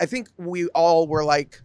I think we all were like,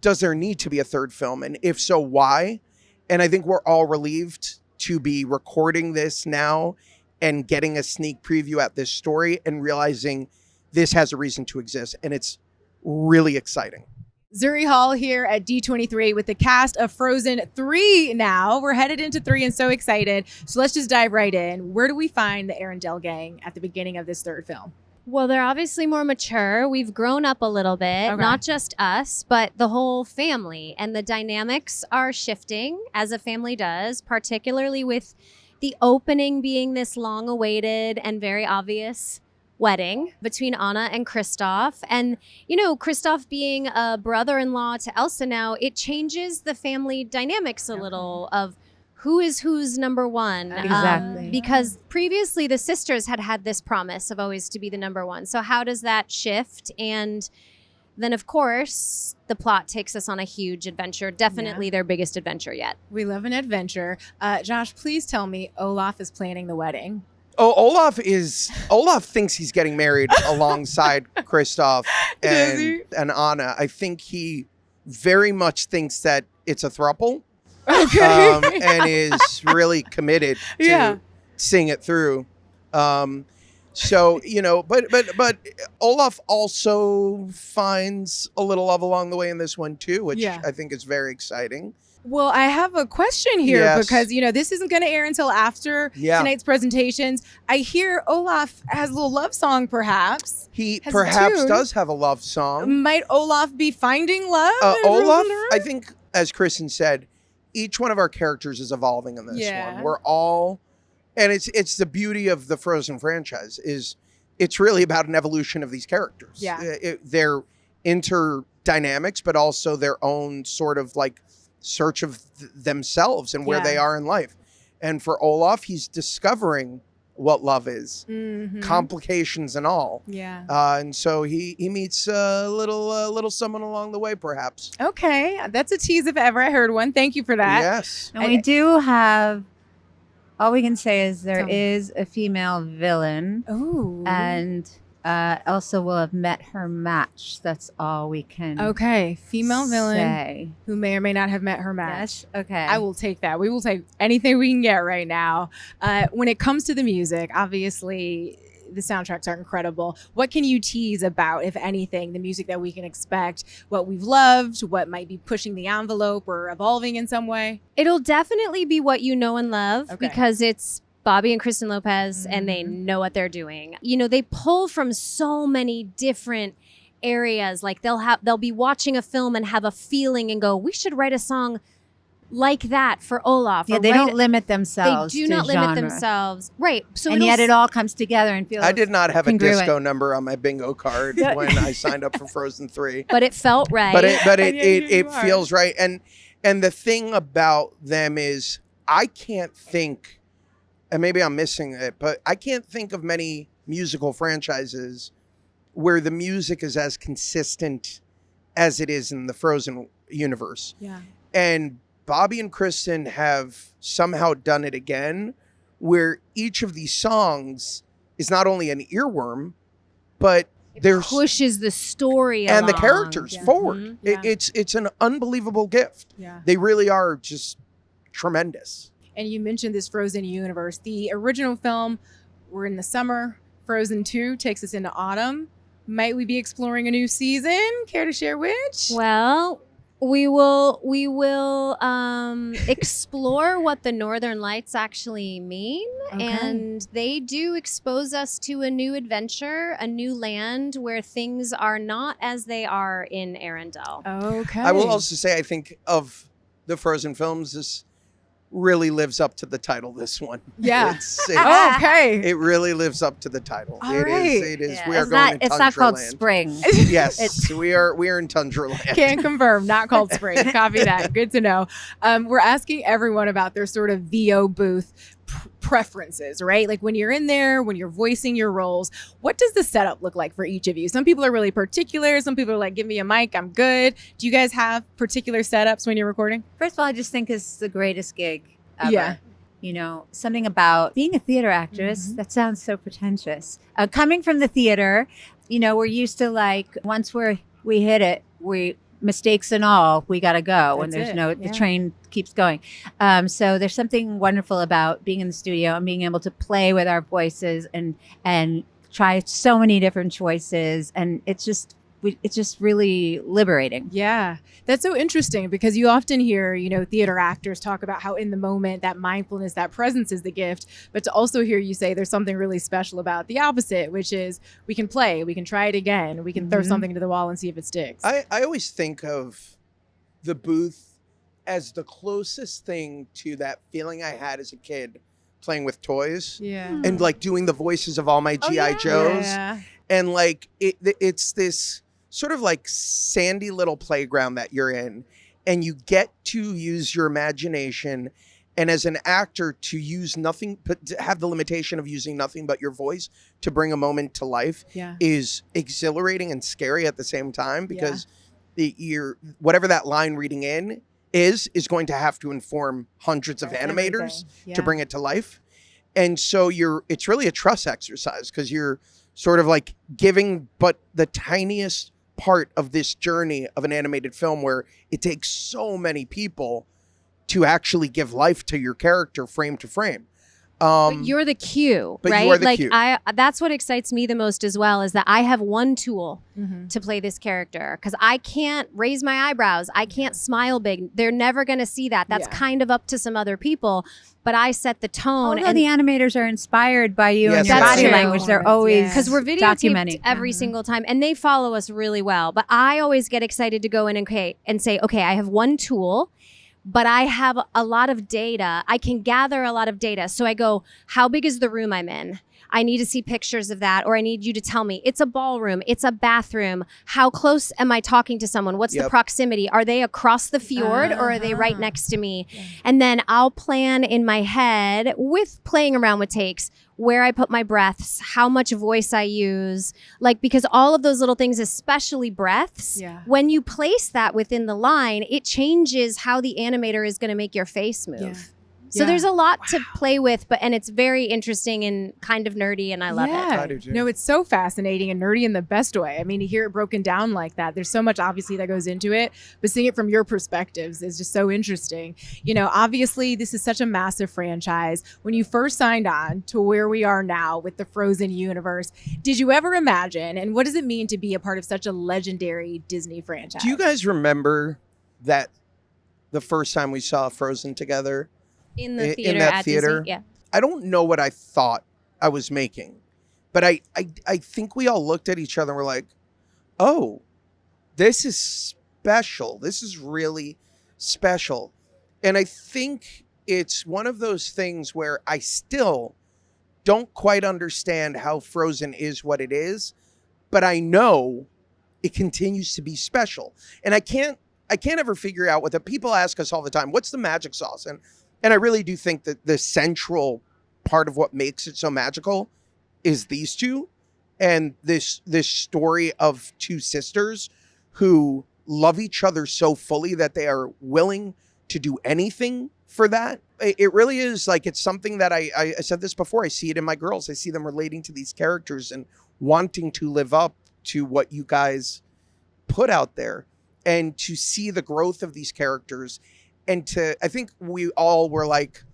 does there need to be a third film? And if so, why? And I think we're all relieved to be recording this now and getting a sneak preview at this story and realizing this has a reason to exist. And it's really exciting. Zuri Hall here at D23 with the cast of Frozen 3 now. We're headed into 3 and so excited. So let's just dive right in. Where do we find the Arendelle gang at the beginning of this third film? Well, they're obviously more mature. We've grown up a little bit, not just us, but the whole family. And the dynamics are shifting as a family does, particularly with the opening being this long-awaited and very obvious wedding between Anna and Kristoff. And, you know, Kristoff being a brother-in-law to Elsa now, it changes the family dynamics a little of who is who's number one. Exactly. Because previously the sisters had this promise of always to be the number one. So how does that shift? And then, of course, the plot takes us on a huge adventure. Definitely their biggest adventure yet. We love an adventure. Josh, please tell me Olaf is planning the wedding. Oh, Olaf thinks he's getting married alongside Kristoff and Anna. I think he very much thinks that it's a throuple. Okay. And is really committed to seeing it through. So, you know, but Olaf also finds a little love along the way in this one too, which I think is very exciting. Well, I have a question here because, you know, this isn't going to air until after tonight's presentations. I hear Olaf has a little love song, perhaps. He perhaps does have a love song. Might Olaf be finding love? Olaf, I think, as Kristen said, each one of our characters is evolving in this one. We're all, and it's the beauty of the Frozen franchise is it's really about an evolution of these characters. Yeah. Their interdynamics, but also their own sort of like search of themselves and where they are in life. And for Olaf, he's discovering what love is, complications and all. Yeah. And so he meets a little someone along the way, perhaps. Okay. That's a tease if ever I heard one. Thank you for that. Yes. And we do have, all we can say is there is a female villain. Ooh. And Elsa will have met her match. That's all we can female villain who may or may not have met her match. Yes. Okay. I will take that. We will take anything we can get right now. When it comes to the music, obviously the soundtracks are incredible. What can you tease about, if anything, the music that we can expect, what we've loved, what might be pushing the envelope or evolving in some way? It'll definitely be what you know and love because it's Bobby and Kristen Lopez, and they know what they're doing. You know, they pull from so many different areas. Like they'll be watching a film and have a feeling and go, we should write a song like that for Olaf. Yeah, they don't limit themselves. They do not limit themselves. Right. So and yet it all comes together and feels I did not have congruent. a disco number on my bingo card when I signed up for Frozen 3. But it felt right. But it feels right. And the thing about them is I can't think, and maybe I'm missing it, but I can't think of many musical franchises where the music is as consistent as it is in the Frozen universe. Yeah. And Bobby and Kristen have somehow done it again, where each of these songs is not only an earworm, but it pushes the story and along. The characters forward. It's an unbelievable gift. Yeah. They really are just tremendous. And you mentioned this Frozen universe. The original film, we're in the summer. Frozen 2 takes us into autumn. Might we be exploring a new season? Care to share which? Well, we will explore what the Northern Lights actually mean. And they do expose us to a new adventure, a new land where things are not as they are in Arendelle. Okay. I will also say, I think of the Frozen films, this really lives up to the title, this one. Yeah. It really lives up to the title. It is. Yeah. We are going in Tundra It's not called land. Spring. Yes. we are in Tundra land. Can confirm. Not called Spring. Copy that. Good to know. We're asking everyone about their sort of VO booth preferences, right? Like when you're in there, when you're voicing your roles, what does the setup look like for each of you? Some people are really particular. Some people are like, give me a mic, I'm good. Do you guys have particular setups when you're recording? First of all, I just think it's the greatest gig ever. Yeah. You know, something about being a theater actress, that sounds so pretentious. Coming from the theater, you know, we're used to like, once we're we hit it. Mistakes and all, we got to go. And That's there's it. the train keeps going. So there's something wonderful about being in the studio and being able to play with our voices and try so many different choices. And it's just really liberating. Yeah, that's so interesting because you often hear, theater actors talk about how in the moment that mindfulness, that presence is the gift. But to also hear you say there's something really special about the opposite, which is we can play, we can try it again, we can throw something to the wall and see if it sticks. I always think of the booth as the closest thing to that feeling I had as a kid playing with toys. Yeah. And like doing the voices of all my G.I. Joes. Yeah. And like it's this sort of like sandy little playground that you're in, and you get to use your imagination, and as an actor to use nothing but to have the limitation of using nothing but your voice to bring a moment to life is exhilarating and scary at the same time, because you're whatever that line reading in is going to have to inform hundreds of animators to bring it to life. And so it's really a trust exercise, because you're sort of like giving but the tiniest part of this journey of an animated film, where it takes so many people to actually give life to your character frame to frame. But you're the cue, right? You are the cue. That's what excites me the most as well, is that I have one tool to play this character, because I can't raise my eyebrows. I can't smile big. They're never going to see that. That's kind of up to some other people. But I set the tone. Although the animators are inspired by you and Yes, your that's body true. language. They're always because we're videotaped every single time, and they follow us really well. But I always get excited to go in and say, okay, I have one tool, but I have a lot of data. I can gather a lot of data. So I go, how big is the room I'm in? I need to see pictures of that, or I need you to tell me it's a ballroom, it's a bathroom. How close am I talking to someone? What's the proximity? Are they across the fjord or are they right next to me? And then I'll plan in my head, with playing around with takes, where I put my breaths, how much voice I use, because all of those little things, especially breaths, when you place that within the line, it changes how the animator is going to make your face move. Yeah. So there's a lot to play with, and it's very interesting and kind of nerdy, and I love it. I do too. No, it's so fascinating and nerdy in the best way. I mean, to hear it broken down like that, there's so much obviously that goes into it, but seeing it from your perspectives is just so interesting. Obviously this is such a massive franchise. When you first signed on to where we are now with the Frozen universe, did you ever imagine, and what does it mean to be a part of such a legendary Disney franchise? Do you guys remember that the first time we saw Frozen together? In the theater, in that at theater, Disney, I don't know what I thought I was making, but I think we all looked at each other and were like, oh, this is special. This is really special. And I think it's one of those things where I still don't quite understand how Frozen is what it is, but I know it continues to be special. And I can't ever figure out what people ask us all the time, what's the magic sauce? And I really do think that the central part of what makes it so magical is these two, and this story of two sisters who love each other so fully that they are willing to do anything for that. It really is it's something that I said this before. I see it in my girls. I see them relating to these characters and wanting to live up to what you guys put out there, and to see the growth of these characters. And I think we all were like,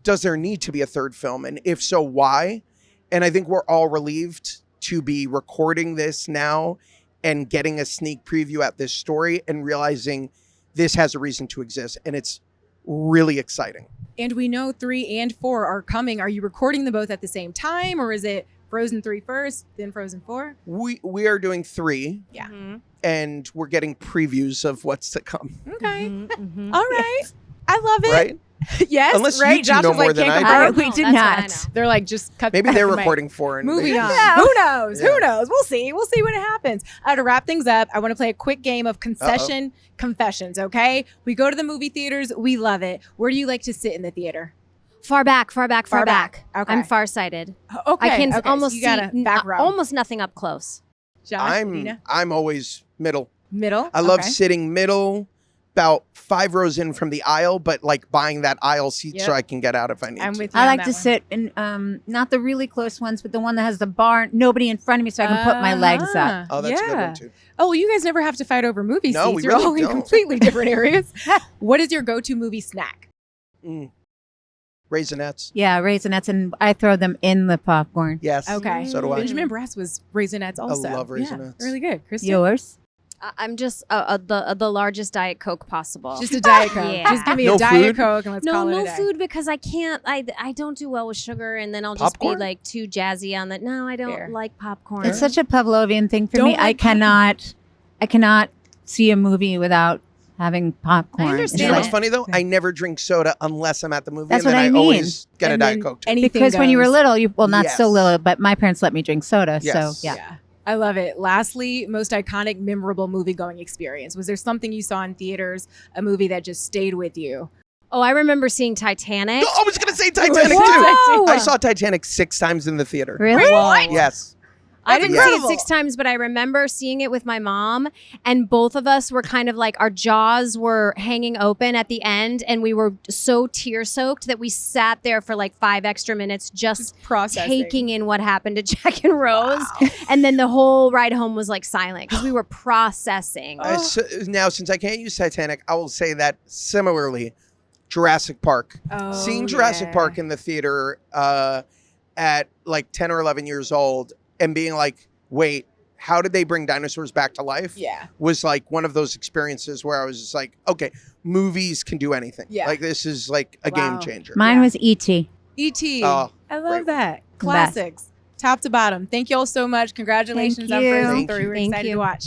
does there need to be a third film? And if so, why? And I think we're all relieved to be recording this now and getting a sneak preview at this story and realizing this has a reason to exist. And it's really exciting. And we know 3 and 4 are coming. Are you recording them both at the same time, or is it Frozen 3 first, then Frozen 4? We are doing 3. Yeah. Mm-hmm. And we're getting previews of what's to come. Okay. All right. I love it. Right? Yes. Unless right? you two Josh know was more like, than can't I do. confirm. We did not. They're like, just cut. Maybe they're the mic. recording 4. And Moving on. No. Who knows? Yeah. Who knows? We'll see. We'll see when it happens. To wrap things up, I want to play a quick game of Concession Confessions, okay? We go to the movie theaters. We love it. Where do you like to sit in the theater? Far back. Far back. Okay. I'm farsighted. Okay. I can okay. almost so you got see a back row. almost nothing up close. Josh, Idina? I'm always middle. Middle. I love Okay. sitting middle, about 5 rows in from the aisle, but like buying that aisle seat so I can get out if I need I'm to. with you. I on like that to one. sit in not the really close ones, but the one that has the bar, nobody in front of me, so I can put my legs up. Oh, that's a good one too. Oh, well, you guys never have to fight over movie No, seats. we You're really all in don't. completely different areas. What is your go-to movie snack? Raisinets. Yeah, Raisinets, and I throw them in the popcorn. Yes. Okay. So do I. Benjamin Brass was Raisinets also. love Yeah, Raisinets. really good. Kristen? Yours? I'm just the largest Diet Coke possible. Just a Diet Coke. Yeah. Just give me No a Diet food? Coke and let's call it a no day. food because I can't. I don't do well with sugar, and then I'll just Popcorn? be like too jazzy on that. No, I don't Fair. like popcorn. It's such a Pavlovian thing for Don't me. like I cannot see a movie without having popcorn. I You understand know what's it. funny though? I never drink soda unless I'm at the movie, That's and then what I I mean. always get a And Diet then Coke too. anything Because when you were goes. little, not so Yes. little, but my parents let me drink soda. Yes. So yeah. I love it. Lastly, most iconic, memorable movie going experience. Was there something you saw in theaters, a movie that just stayed with you? Oh, I remember seeing Titanic. I was gonna say Titanic too. Whoa! I saw Titanic 6 times in the theater. Really? Yes. I didn't see incredible. it 6 times, but I remember seeing it with my mom, and both of us were kind of like our jaws were hanging open at the end, and we were so tear-soaked that we sat there for like 5 extra minutes just Processing. taking in what happened to Jack and Rose. And then the whole ride home was like silent because we were processing. Now, since I can't use Titanic, I will say that similarly, Jurassic Park. Oh, Seeing Jurassic yeah. Park in the theater at like 10 or 11 years old and being like, wait, how did they bring dinosaurs back to life? Yeah. Was like one of those experiences where I was just like, okay, movies can do anything. Yeah. Like this is like a Wow. game changer. Mine Yeah. was E.T. E.T. Oh, I great love one. that. The best. Classics. Top to bottom. Thank you all so much. Congratulations Thank on you. Frozen Thank 3. you. We're Thank excited you. to watch.